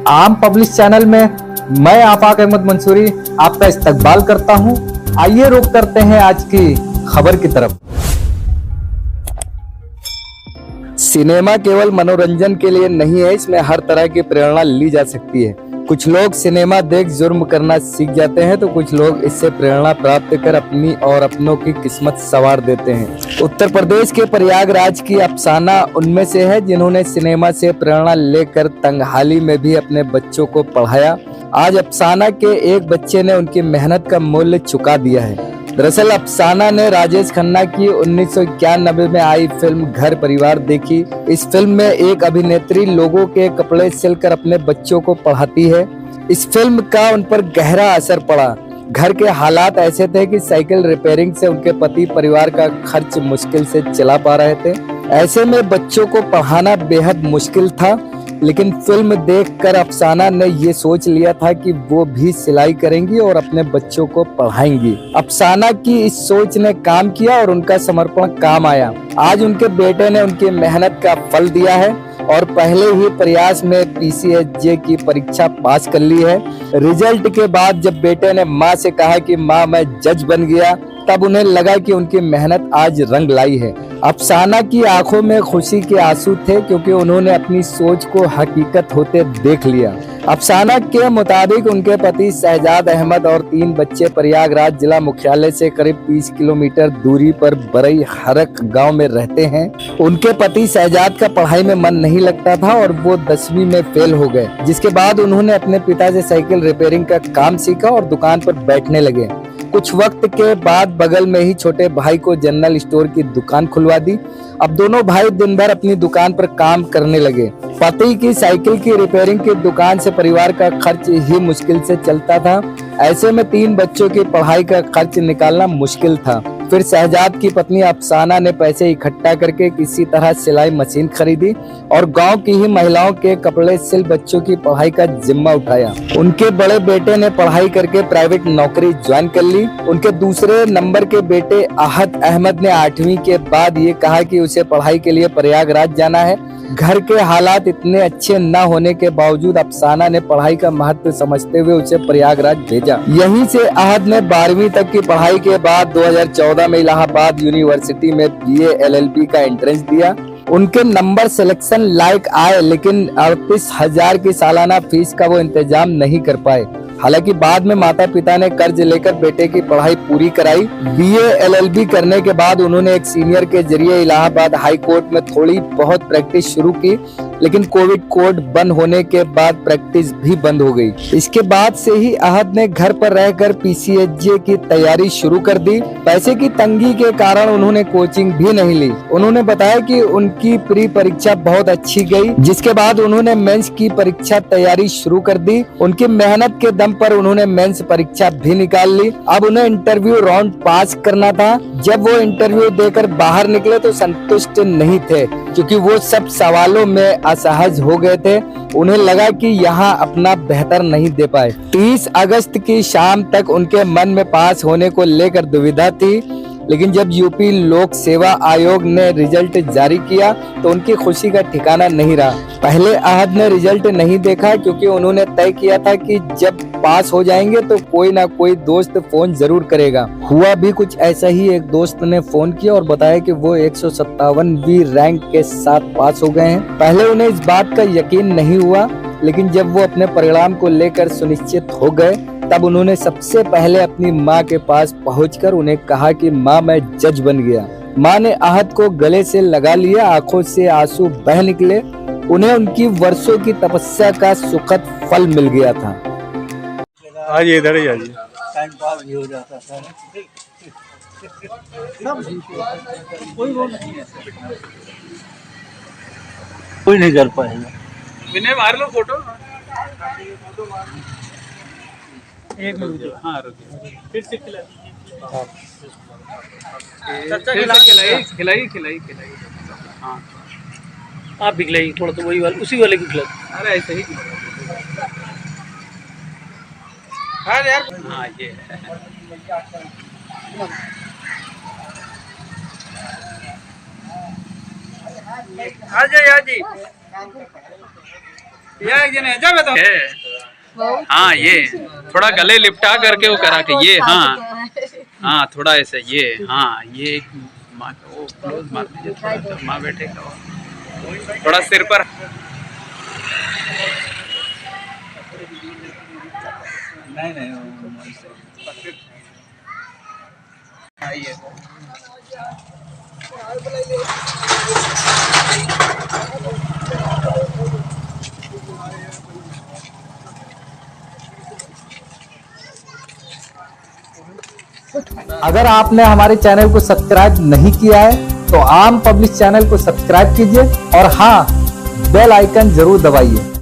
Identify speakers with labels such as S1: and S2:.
S1: आम publish channel में मैं आफाक अहमद मंसूरी आपका इस्तकबाल करता हूं। आइए रुख करते हैं आज की खबर की तरफ। सिनेमा केवल मनोरंजन के लिए नहीं है, इसमें हर तरह की प्रेरणा ली जा सकती है। कुछ लोग सिनेमा देख जुर्म करना सीख जाते हैं तो कुछ लोग इससे प्रेरणा प्राप्त कर अपनी और अपनों की किस्मत संवार देते हैं। उत्तर प्रदेश के प्रयागराज की अफसाना उनमें से है जिन्होंने सिनेमा से प्रेरणा लेकर तंगहाली में भी अपने बच्चों को पढ़ाया। आज अफसाना के एक बच्चे ने उनकी मेहनत का मूल्य चुका दिया है। दरअसल अफसाना ने राजेश खन्ना की 1991 में आई फिल्म घर परिवार देखी। इस फिल्म में एक अभिनेत्री लोगों के कपड़े सिलकर अपने बच्चों को पढ़ाती है। इस फिल्म का उन पर गहरा असर पड़ा। घर के हालात ऐसे थे कि साइकिल रिपेयरिंग से उनके पति परिवार का खर्च मुश्किल से चला पा रहे थे। ऐसे में बच्चों को पढ़ाना बेहद मुश्किल था, लेकिन फिल्म देखकर अफसाना ने ये सोच लिया था कि वो भी सिलाई करेंगी और अपने बच्चों को पढ़ाएंगी। अफसाना की इस सोच ने काम किया और उनका समर्पण काम आया। आज उनके बेटे ने उनकी मेहनत का फल दिया है और पहले ही प्रयास में PCSJ की परीक्षा पास कर ली है। रिजल्ट के बाद जब बेटे ने माँ से कहा कि माँ मैं जज बन गया, तब उन्हें लगा कि उनकी मेहनत आज रंग लाई है। अफसाना की आंखों में खुशी के आंसू थे क्योंकि उन्होंने अपनी सोच को हकीकत होते देख लिया। अफसाना के मुताबिक उनके पति शहजाद अहमद और 3 बच्चे प्रयागराज जिला मुख्यालय से करीब 30 किलोमीटर दूरी पर बरई हरक गांव में रहते हैं। उनके पति शहजाद का पढ़ाई में मन नहीं लगता था और वो 10वीं में फेल हो गए, जिसके बाद उन्होंने अपने पिता से साइकिल रिपेयरिंग का काम सीखा और दुकान पर बैठने लगे। कुछ वक्त के बाद बगल में ही छोटे भाई को जनरल स्टोर की दुकान खुलवा दी। अब दोनों भाई दिन भर अपनी दुकान पर काम करने लगे। पति की साइकिल की रिपेयरिंग की दुकान से परिवार का खर्च ही मुश्किल से चलता था। ऐसे में 3 बच्चों की पढ़ाई का खर्च निकालना मुश्किल था। फिर शहजाद की पत्नी अफसाना ने पैसे इकट्ठा करके किसी तरह सिलाई मशीन खरीदी और गांव की ही महिलाओं के कपड़े सिल बच्चों की पढ़ाई का जिम्मा उठाया। उनके बड़े बेटे ने पढ़ाई करके प्राइवेट नौकरी ज्वाइन कर ली। उनके दूसरे नंबर के बेटे आहत अहमद ने 8वीं के बाद ये कहा कि उसे पढ़ाई के लिए प्रयागराज जाना है। घर के हालात इतने अच्छे न होने के बावजूद अफसाना ने पढ़ाई का महत्व समझते हुए उसे प्रयागराज भेजा। यहीं से आहद ने 12वीं तक की पढ़ाई के बाद 2014 में इलाहाबाद यूनिवर्सिटी में BA LLB का एंट्रेंस दिया। उनके नंबर सिलेक्शन लायक आए, लेकिन 38,000 की सालाना फीस का वो इंतजाम नहीं कर पाए। हालांकि बाद में माता पिता ने कर्ज लेकर बेटे की पढ़ाई पूरी कराई। BA LLB करने के बाद उन्होंने एक सीनियर के जरिए इलाहाबाद हाई कोर्ट में थोड़ी बहुत प्रैक्टिस शुरू की, लेकिन कोविड कोड बंद होने के बाद प्रैक्टिस भी बंद हो गई। इसके बाद से ही आहद ने घर पर रहकर PCSJ की तैयारी शुरू कर दी। पैसे की तंगी के कारण उन्होंने कोचिंग भी नहीं ली। उन्होंने बताया कि उनकी प्री परीक्षा बहुत अच्छी गई, जिसके बाद उन्होंने मेंस की परीक्षा तैयारी शुरू कर दी। उनकी मेहनत के दम पर उन्होंने मेंस परीक्षा भी निकाल ली। अब उन्हें इंटरव्यू राउंड पास करना था। जब वो इंटरव्यू देकर बाहर निकले तो संतुष्ट नहीं थे, क्योंकि वो सब सवालों में असहज हो गए थे। उन्हें लगा कि यहाँ अपना बेहतर नहीं दे पाए। 30 अगस्त की शाम तक उनके मन में पास होने को लेकर दुविधा थी, लेकिन जब यूपी लोक सेवा आयोग ने रिजल्ट जारी किया तो उनकी खुशी का ठिकाना नहीं रहा। पहले आहद ने रिजल्ट नहीं देखा क्योंकि उन्होंने तय किया था कि जब पास हो जाएंगे तो कोई ना कोई दोस्त फोन जरूर करेगा। हुआ भी कुछ ऐसा ही। एक दोस्त ने फोन किया और बताया कि वो 157वीं रैंक के साथ पास हो गए हैं। पहले उन्हें इस बात का यकीन नहीं हुआ, लेकिन जब वो अपने परिणाम को लेकर सुनिश्चित हो गए तब उन्होंने सबसे पहले अपनी माँ के पास पहुंचकर उन्हें कहा कि माँ मैं जज बन गया। माँ ने आहद को गले से लगा लिया, आंखों से आंसू बह निकले। उन्हें उनकी वर्षों की तपस्या का सुखद फल मिल गया था।
S2: आज इधर ही आइए।
S3: टाइम पास भी हो जाता था। कोई नहीं कर पाएगा।
S2: विनय मार लो फोटो।
S3: एक मिनट
S2: हाँ रुकिए।
S3: फिर से खिला
S2: खिलाई। हाँ
S3: आप भी खिलाइए थोड़ा, तो वही वाले उसी वाले की खिला।
S2: अरे ऐसे ही। हाँ यार। हाँ ये आ जाइए। हाँ ये थोड़ा गले लिपटा करके वो करा के ये हाँ हाँ थोड़ा ऐसे ये हाँ ये माँ वो क्लोज मार दीजिए थोड़ा तो माँ बेटे का थोड़ा सिर पर नहीं
S1: अगर आपने हमारे चैनल को सब्सक्राइब नहीं किया है तो आम पब्लिक चैनल को सब्सक्राइब कीजिए और हाँ बेल आइकन जरूर दबाइए।